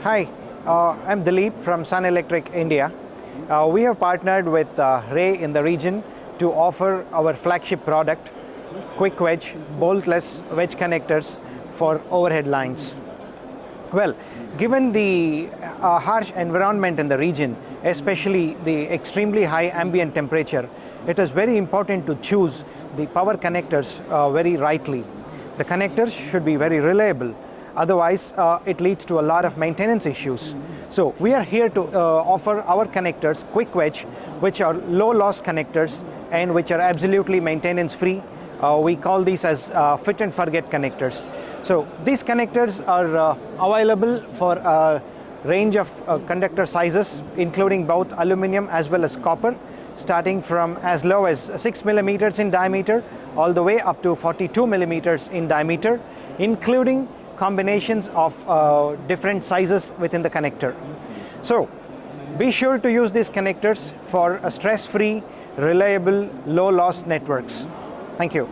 Hi, I'm Dilip from Sun Electric India. We have partnered with Ray in the region to offer our flagship product, quick wedge, boltless wedge connectors for overhead lines. Well, given the harsh environment in the region, especially the extremely high ambient temperature, it is very important to choose the power connectors very rightly. The connectors should be very reliable. Otherwise, it leads to a lot of maintenance issues. So we are here to offer our connectors, quick wedge, which are low loss connectors and which are absolutely maintenance free. We call these as fit and forget connectors. So these connectors are available for a range of conductor sizes, including both aluminum as well as copper, starting from as low as 6 millimeters in diameter all the way up to 42 millimeters in diameter, including combinations of different sizes within the connector. So be sure to use these connectors for stress-free, reliable, low-loss networks. Thank you.